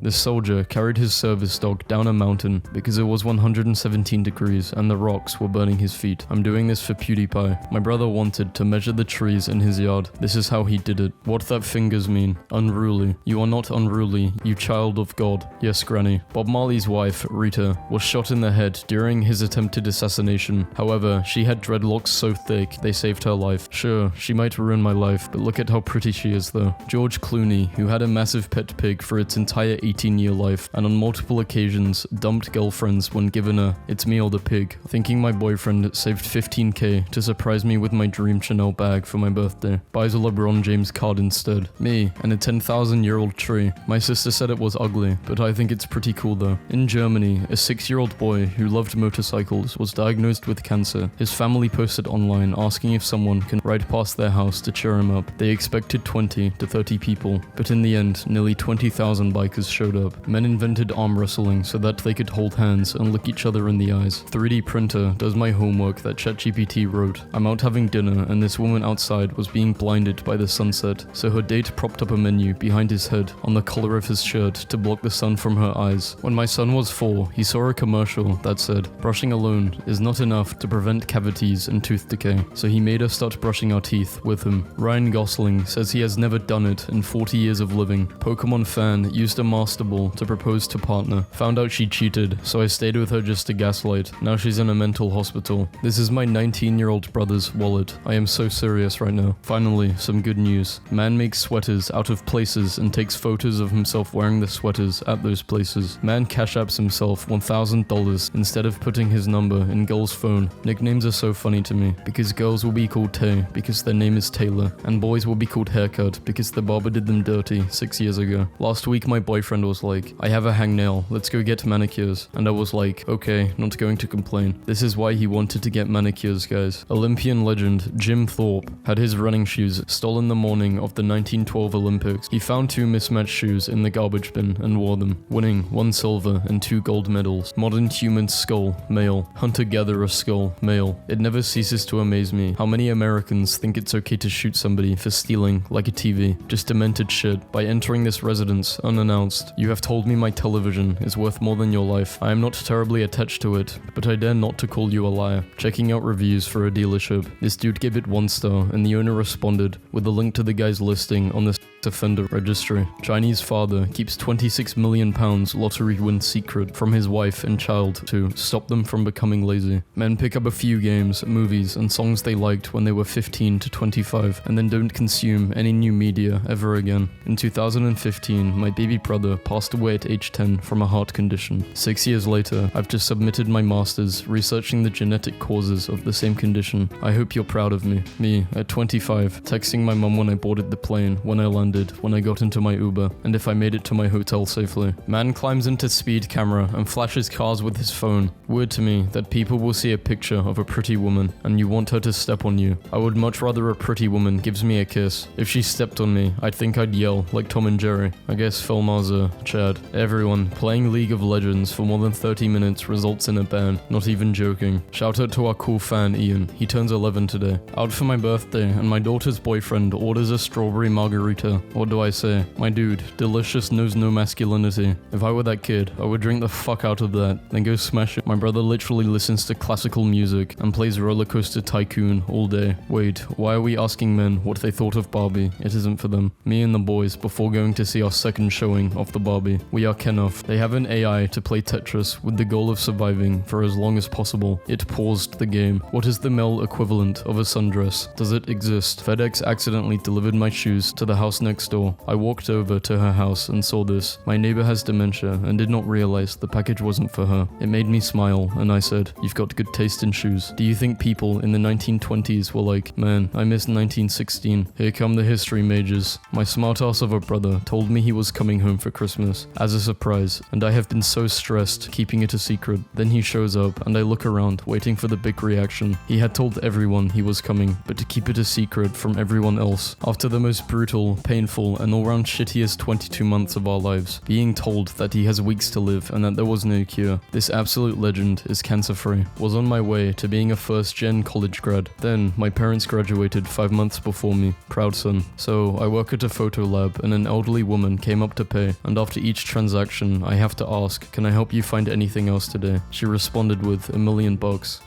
This soldier carried his service dog down a mountain because it was 117 degrees and the rocks were burning his feet. I'm doing this for PewDiePie. My brother wanted to measure the trees in his yard. This is how he did it. What that fingers mean? Unruly. You are not unruly, you child of God. Yes, Granny. Bob Marley's wife, Rita, was shot in the head during his attempted assassination. However, she had dreadlocks so thick they saved her life. Sure, she might ruin my life, but look at how pretty she is though. George Clooney, who had a massive pet pig for its entire 18-year life and on multiple occasions dumped girlfriends when given a "it's me or the pig," thinking my boyfriend saved $15K to surprise me with my dream Chanel bag for my birthday, buys a LeBron James card instead. Me and a 10,000-year-old tree. My sister said it was ugly, but I think it's pretty cool though. In Germany, a 6-year-old boy who loved motorcycles was diagnosed with cancer. His family posted online asking if someone can ride past their house to cheer him up. They expected 20 to 30 people, but in the end, nearly 20,000 bikers showed up. Men invented arm wrestling so that they could hold hands and look each other in the eyes. 3D printer does my homework that ChatGPT wrote. I'm out having dinner and this woman outside was being blinded by the sunset, so her date propped up a menu behind his head on the collar of his shirt to block the sun from her eyes. When my son was 4, he saw a commercial that said, brushing alone is not enough to prevent cavities and tooth decay, so he made us start brushing our teeth with him. Ryan Gosling says he has never done it in 40 years of living. Pokemon fan used a Master Ball to propose to partner. Found out she cheated, so I stayed with her just to gaslight. Now she's in a mental hospital. This is my 19-year-old brother's wallet. I am so serious right now. Finally, some good news. Man makes sweaters out of places and takes photos of himself wearing the sweaters at those places. Man cash apps himself $1,000 instead of putting his number in girl's phone. Nicknames are so funny to me because girls will be called Tay because their name is Taylor, and boys will be called Haircut because the barber did them dirty 6 years ago. Last week my boyfriend was like, I have a hangnail, let's go get manicures. And I was like, okay, not going to complain. This is why he wanted to get manicures, guys. Olympian legend Jim Thorpe had his running shoes stolen the morning of the 1912 Olympics. He found 2 mismatched shoes in the garbage bin and wore them, winning 1 silver and 2 gold medals. Modern human skull, male. Hunter-gatherer skull, male. It never ceases to amaze me how many Americans think it's okay to shoot somebody for stealing, like a TV. Just demented shit. By entering this residence unannounced, you have told me my television is worth more than your life. I am not terribly attached to it, but I dare not to call you a liar. Checking out reviews for a dealership. This dude gave it 1 star and the owner responded with a link to the guy's listing on the offender registry. Chinese father keeps £26 million lottery win secret from his wife and child to stop them from becoming lazy. Men pick up a few games, movies, and songs they liked when they were 15 to 25 and then don't consume any new media ever again. In 2015, my baby brother passed away at age 10 from a heart condition. 6 years later, I've just submitted my master's researching the genetic causes of the same condition. I hope you're proud of me. Me, at 25, texting my mum when I boarded the plane, when I landed, when I got into my Uber, and if I made it to my hotel safely. Man climbs into speed camera and flashes cars with his phone. Weird to me that people will see a picture of a pretty woman and you want her to step on you. I would much rather a pretty woman gives me a kiss. If she stepped on me, I think I'd yell like Tom and Jerry. I guess Phil Marza, Chad. Everyone, playing League of Legends for more than 30 minutes results in a ban. Not even joking. Shout out to our cool fan Ian. He turns 11 today. Out for my birthday and my daughter's boyfriend orders a strawberry margarita. What do I say? My dude, delicious knows no masculinity. If I were that kid, I would drink the fuck out of that, then go smash it. My brother literally listens to classical music and plays Roller Coaster Tycoon all day. Wait, why are we asking men what they thought of Barbie? It isn't for them. Me and the boys, before going to see our second showing of the Barbie, we are Kenough. They have an AI to play Tetris with the goal of surviving for as long as possible. It paused the game. What is the male equivalent of a sundress? Does it exist? FedEx accidentally delivered my shoes to the house next door. I walked over to her house and saw this. My neighbor has dementia and did not realize the package wasn't for her. It made me smile and I said, you've got good taste in shoes. Do you think people in the 1920s were like, man, I miss 1916. Here come the history majors. My smart ass of a brother told me he was coming home for Christmas as a surprise, and I have been so stressed keeping it a secret. Then he shows up and I look around waiting for the big reaction. He had told everyone he was coming, but to keep it a secret from everyone else. After the most brutal, painful painful and all-round shittiest 22 months of our lives, being told that he has weeks to live and that there was no cure. This absolute legend is cancer-free. Was on my way to being a first-gen college grad. Then, my parents graduated 5 months before me. Proud son. So, I work at a photo lab and an elderly woman came up to pay, and after each transaction, I have to ask, can I help you find anything else today? She responded with $1 million.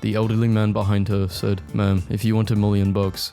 The elderly man behind her said, ma'am, if you want $1 million,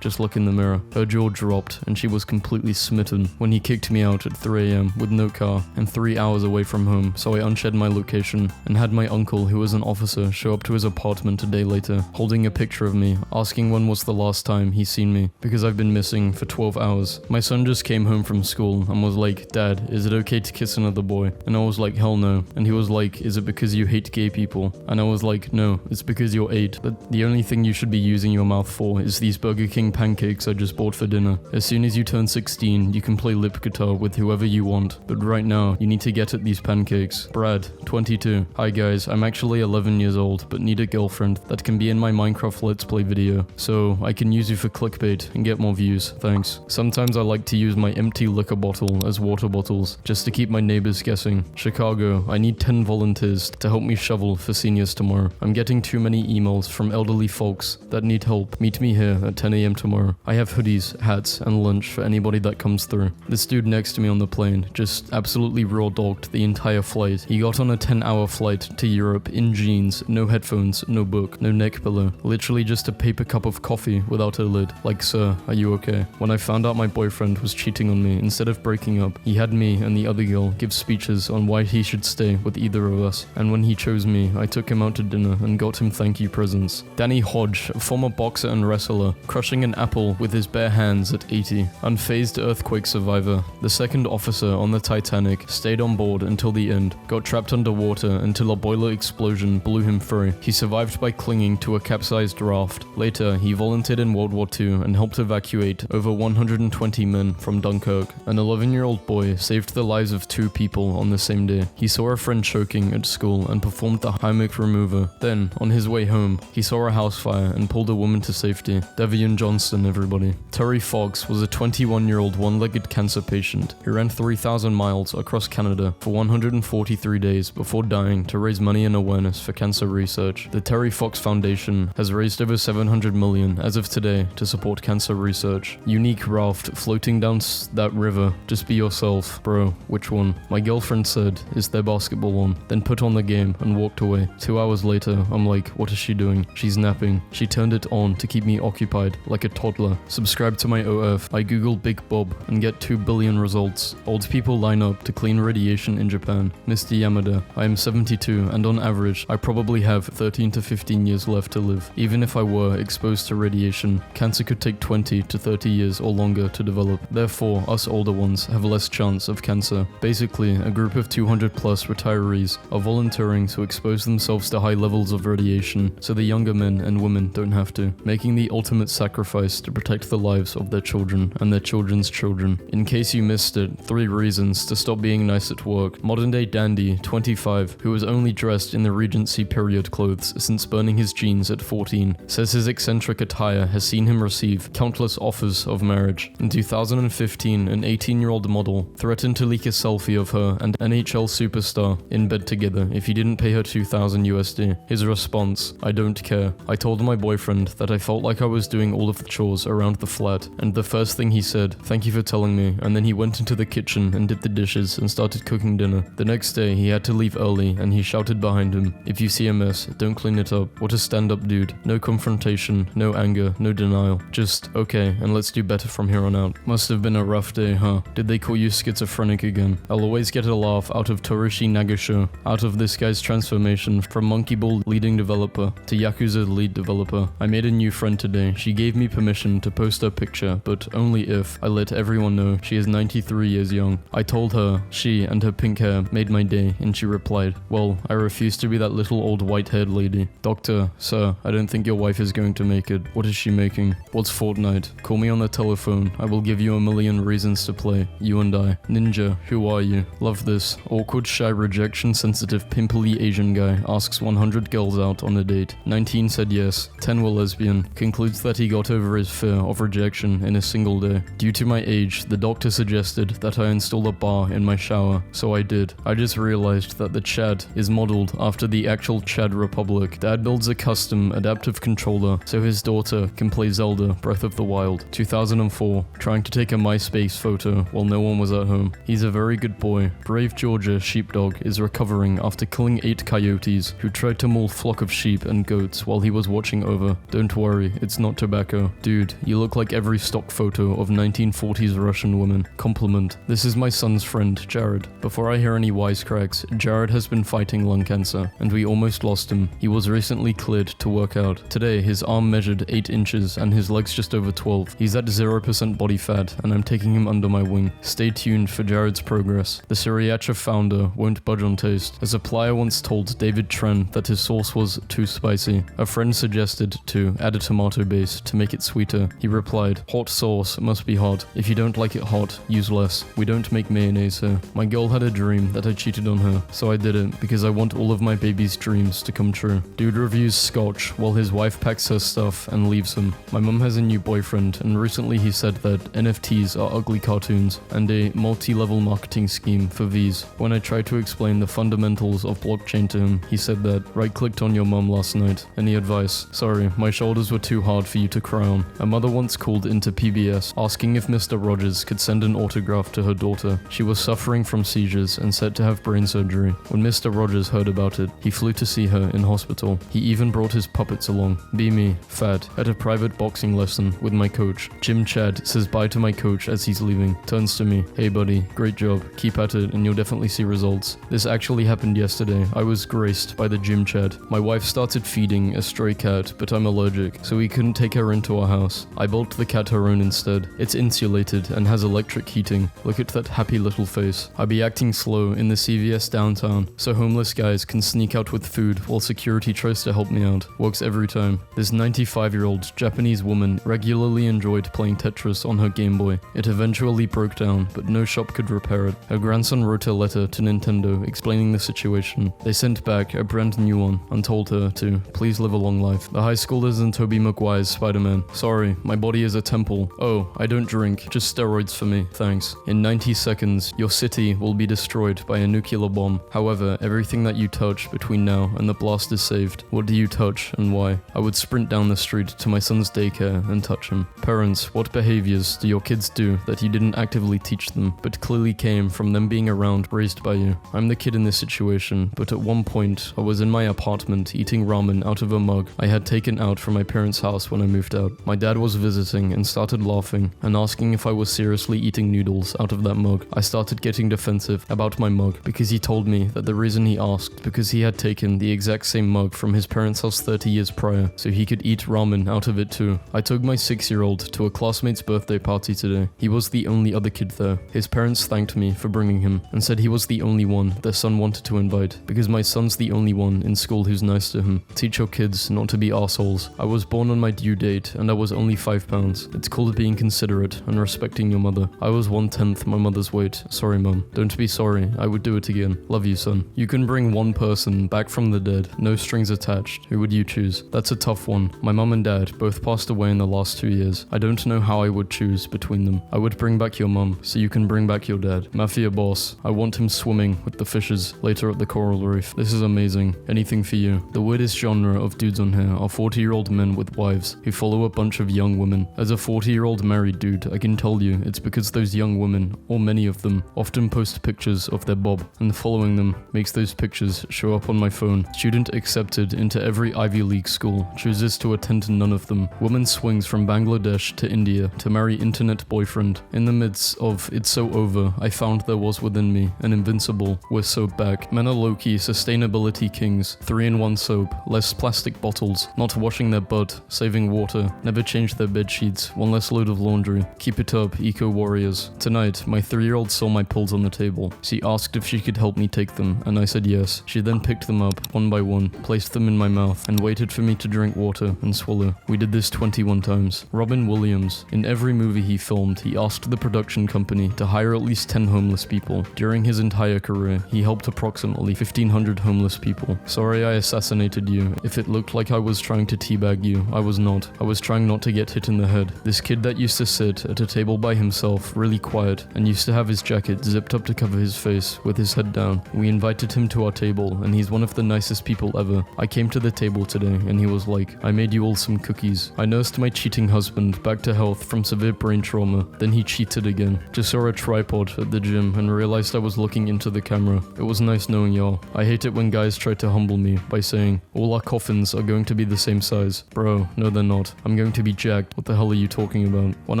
just look in the mirror. Her jaw dropped and she was completely smitten when he kicked me out at 3 a.m. with no car and 3 hours away from home, so I unshed my location and had my uncle, who was an officer, show up to his apartment a day later, holding a picture of me, asking when was the last time he seen me, because I've been missing for 12 hours. My son just came home from school and was like, Dad, is it okay to kiss another boy? And I was like, hell no. And he was like, is it because you hate gay people? And I was like, no, it's because you're 8. But the only thing you should be using your mouth for is these Burger King pancakes I just bought for dinner. As soon as you turn 16, you can play lip guitar with whoever you want. But right now, you need to get at these pancakes. Brad, 22. Hi guys, I'm actually 11 years old, but need a girlfriend that can be in my Minecraft Let's Play video, so I can use you for clickbait and get more views. Thanks. Sometimes I like to use my empty liquor bottle as water bottles, just to keep my neighbors guessing. Chicago, I need 10 volunteers to help me shovel for seniors tomorrow. I'm getting too many emails from elderly folks that need help. Meet me here at 10 a.m. tomorrow. I have hoodies, hats, and lunch for anybody that comes through. This dude next to me on the plane just absolutely raw-dogged the entire flight. He got on a 10-hour flight to Europe in jeans, no headphones, no book, no neck pillow, literally just a paper cup of coffee without a lid. Like, sir, are you okay? When I found out my boyfriend was cheating on me, instead of breaking up, he had me and the other girl give speeches on why he should stay with either of us. And when he chose me, I took him out to dinner and got him thank you presents. Danny Hodge, a former boxer and wrestler, crushing an apple with his bare hands at 80. Unfazed earthquake survivor. The second officer on the Titanic stayed on board until the end, got trapped underwater until a boiler explosion blew him free. He survived by clinging to a capsized raft. Later, he volunteered in World War II and helped evacuate over 120 men from Dunkirk. An 11-year-old boy saved the lives of 2 people on the same day. He saw a friend choking at school and performed the Heimlich remover. Then, on his way home, he saw a house fire and pulled a woman to safety. Devian Johnston, everybody. Terry Fox was a 21-year-old one-legged cancer patient who ran 3,000 miles across Canada for 143 days before dying to raise money and awareness for cancer research. The Terry Fox Foundation has raised over $700 million as of today to support cancer research. Unique raft floating down that river. Just be yourself. Bro, which one? My girlfriend said, is there basketball on? Then put on the game and walked away. 2 hours later, I'm like, what is she doing? She's napping. She turned it on to keep me occupied, like a toddler. Subscribe to my OF. I Google Big Bob and get 2 billion results. Old people line up to clean radiation in Japan. Mr. Yamada, I am 72 and on average, I probably have 13 to 15 years left to live. Even if I were exposed to radiation, cancer could take 20 to 30 years or longer to develop. Therefore, us older ones have less chance of cancer. Basically, a group of 200 plus retirees are volunteering to expose themselves to high levels of radiation so the younger men and women don't have to, making the ultimate sacrifice to protect the lives of their children and their children's children. In case you missed it, 3 reasons to stop being nice at work. Modern day dandy, 25, who has only dressed in the Regency period clothes since burning his jeans at 14, says his eccentric attire has seen him receive countless offers of marriage. In 2015, an 18-year-old model threatened to leak a selfie of her and NHL superstar in bed together if he didn't pay her $2,000 USD. His response, I don't care. I told my boyfriend that I felt like I was doing all of the chores around the flat, and the first thing he said, thank you for telling me, and then he went into the kitchen and did the dishes and started cooking dinner. The next day, he had to leave early and he shouted behind him, if you see a mess, don't clean it up. What a stand-up dude. No confrontation, no anger, no denial. Just, okay, and let's do better from here on out. Must have been a rough day, huh? Did they call you schizophrenic again? I'll always get a laugh out of Torishi Nagasho, out of this guy's transformation from Monkey Ball leading developer to Yakuza lead developer. I made a new friend today. She gave me permission to post her picture, but only if I let everyone know she is 93 years young. I told her she and her pink hair made my day, and she replied, well, I refuse to be that little old white-haired lady. Doctor, sir, I don't think your wife is going to make it. What is she making? What's Fortnite? Call me on the telephone. I will give you a million reasons to play. You and I. Ninja, who are you? Love this. Awkward, shy, rejection-sensitive, pimply Asian guy asks 100 girls out on a date. 19 said yes. 10 were lesbian. Concludes that he got over his fear of rejection in a single day. Due to my age, age, the doctor suggested that I install a bar in my shower, so I did. I just realized that the Chad is modeled after the actual Chad Republic. Dad builds a custom adaptive controller so his daughter can play Zelda Breath of the Wild. 2004, trying to take a MySpace photo while no one was at home. He's a very good boy. Brave Georgia sheepdog is recovering after killing 8 coyotes who tried to maul flock of sheep and goats while he was watching over. Don't worry, it's not tobacco. Dude, you look like every stock photo of 1940s Russian woman. Compliment. This is my son's friend, Jared. Before I hear any wisecracks, Jared has been fighting lung cancer, and we almost lost him. He was recently cleared to work out. Today, his arm measured 8 inches and his legs just over 12. He's at 0% body fat, and I'm taking him under my wing. Stay tuned for Jared's progress. The Sriracha founder won't budge on taste. A supplier once told David Tren that his sauce was too spicy. A friend suggested to add a tomato base to make it sweeter. He replied, hot sauce must be hot. If you don't like it hot, use less. We don't make mayonnaise here. My girl had a dream that I cheated on her, so I did it because I want all of my baby's dreams to come true. Dude reviews scotch while his wife packs her stuff and leaves him. My mum has a new boyfriend, and recently he said that NFTs are ugly cartoons and a multi-level marketing scheme for V's. When I tried to explain the fundamentals of blockchain to him, he said that right-clicked on your mum last night. Any advice? Sorry, my shoulders were too hard for you to cry on. A mother once called into PBS asking if Mr. Rogers could send an autograph to her daughter. She was suffering from seizures and said to have brain surgery. When Mr. Rogers heard about it, he flew to see her in hospital. He even brought his puppets along. Be me, fat, at a private boxing lesson with my coach. Jim Chad says bye to my coach as he's leaving. Turns to me, hey buddy, great job, keep at it and you'll definitely see results. This actually happened yesterday. I was graced by the Jim Chad. My wife started feeding a stray cat, but I'm allergic, so we couldn't take her into our house. I bought the cat her own instead. It's insulated and has electric heating. Look at that happy little face. I be acting slow in the CVS downtown, so homeless guys can sneak out with food while security tries to help me out. Works every time. This 95-year-old Japanese woman regularly enjoyed playing Tetris on her Game Boy. It eventually broke down, but no shop could repair it. Her grandson wrote a letter to Nintendo explaining the situation. They sent back a brand new one and told her to please live a long life. The high schoolers in Tobey Maguire's Spider-Man. Sorry, my body is a temple. Oh, I don't drink, just steroids for me, thanks. In 90 seconds, your city will be destroyed by a nuclear bomb. However, everything that you touch between now and the blast is saved. What do you touch and why? I would sprint down the street to my son's daycare and touch him. Parents, what behaviors do your kids do that you didn't actively teach them, but clearly came from them being around, raised by you? I'm the kid in this situation, but at one point, I was in my apartment eating ramen out of a mug I had taken out from my parents' house when I moved out. My dad was visiting and started laughing and asking if I was seriously eating noodles out of that mug. I started getting defensive about my mug because he told me that the reason he asked because he had taken the exact same mug from his parents' house 30 years prior, so he could eat ramen out of it too. I took my 6-year-old to a classmate's birthday party today. He was the only other kid there. His parents thanked me for bringing him and said he was the only one their son wanted to invite because my son's the only one in school who's nice to him. Teach your kids not to be assholes. I was born on my due date and I was only 5 pounds. It's called being considerate and respecting your mother. I was 1/10 my mother's weight. Sorry mum. Don't be sorry. I would do it again. Love you son. You can bring one person back from the dead. No strings attached. Who would you choose? That's a tough one. My mum and dad both passed away in the last 2 years. I don't know how I would choose between them. I would bring back your mum so you can bring back your dad. Mafia boss. I want him swimming with the fishes later at the coral reef. This is amazing. Anything for you. The weirdest genre of dudes on here are 40-year-old men with wives who follow a bunch of young women. As a 40-year-old married dude, I can tell you it's because those young women, or many of them, often post pictures of their bob, and following them makes those pictures show up on my phone. Student accepted into every Ivy League school, chooses to attend none of them. Woman swings from Bangladesh to India to marry internet boyfriend. In the midst of It's So Over, I found there was within me an invincible, we're so back. Men are low-key sustainability kings. 3-in-1 soap, less plastic bottles, not washing their butt, saving water, never change their bed sheets, one less load of laundry. Keep it up, eco-warriors. Tonight, my 3-year-old saw my pills on the table. She asked if she could help me take them, and I said yes. She then picked them up, one by one, placed them in my mouth, and waited for me to drink water and swallow. We did this 21 times. Robin Williams. In every movie he filmed, he asked the production company to hire at least 10 homeless people. During his entire career, he helped approximately 1,500 homeless people. Sorry I assassinated you. If it looked like I was trying to teabag you, I was not. I was trying not to get hit in the head. This kid that used to sit at a table table by himself, really quiet, and used to have his jacket zipped up to cover his face with his head down. We invited him to our table, and he's one of the nicest people ever. I came to the table today, and he was like, I made you all some cookies. I nursed my cheating husband back to health from severe brain trauma. Then he cheated again. Just saw a tripod at the gym and realized I was looking into the camera. It was nice knowing y'all. I hate it when guys try to humble me by saying, all our coffins are going to be the same size. Bro, no they're not. I'm going to be jacked. What the hell are you talking about? When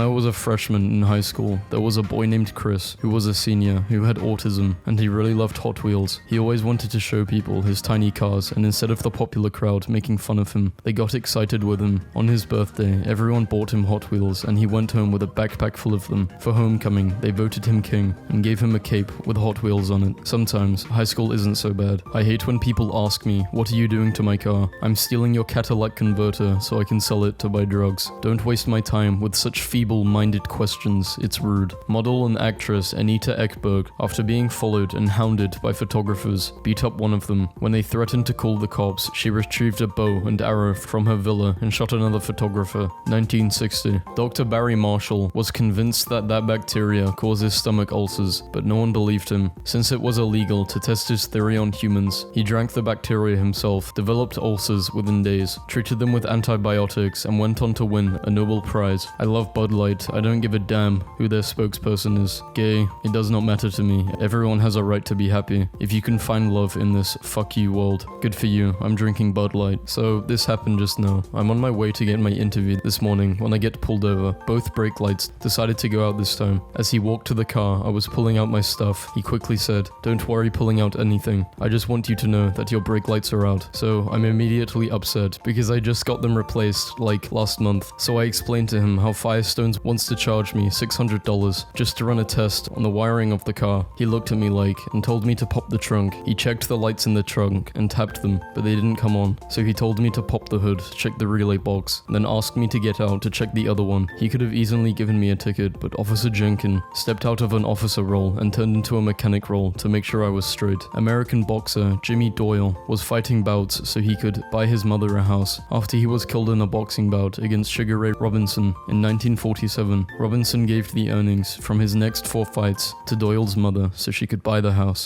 I was a freshman in high school, there was a boy named Chris who was a senior who had autism, and he really loved Hot Wheels. He always wanted to show people his tiny cars, and instead of the popular crowd making fun of him, they got excited with him. On his birthday, everyone bought him Hot Wheels, and he went home with a backpack full of them. For homecoming, they voted him king and gave him a cape with Hot Wheels on it. Sometimes, high school isn't so bad. I hate when people ask me, what are you doing to my car? I'm stealing your Cadillac converter so I can sell it to buy drugs. Don't waste my time with such feeble-minded questions, it's rude. Model and actress Anita Ekberg, after being followed and hounded by photographers, beat up one of them. When they threatened to call the cops, she retrieved a bow and arrow from her villa and shot another photographer. 1960. Dr. Barry Marshall was convinced that bacteria causes stomach ulcers, but no one believed him. Since it was illegal to test his theory on humans, he drank the bacteria himself, developed ulcers within days, treated them with antibiotics, and went on to win a Nobel Prize. I love Bud Light. I don't give a damn who their spokesperson is. Gay, it does not matter to me. Everyone has a right to be happy. If you can find love in this fuck you world, good for you. I'm drinking Bud Light. So this happened just now. I'm on my way to get my interview this morning when I get pulled over. Both brake lights decided to go out this time. As he walked to the car, I was pulling out my stuff. He quickly said, don't worry pulling out anything. I just want you to know that your brake lights are out. So I'm immediately upset because I just got them replaced like last month. So I explained to him how Firestones wants to charge me $600 just to run a test on the wiring of the car. He looked at me like and told me to pop the trunk. He checked the lights in the trunk and tapped them, but they didn't come on. So he told me to pop the hood, check the relay box, and then asked me to get out to check the other one. He could have easily given me a ticket, but Officer Jenkin stepped out of an officer role and turned into a mechanic role to make sure I was straight. American boxer Jimmy Doyle was fighting bouts so he could buy his mother a house after he was killed in a boxing bout against Sugar Ray Robinson in 1947. Robinson gave the earnings from his next 4 fights to Doyle's mother so she could buy the house.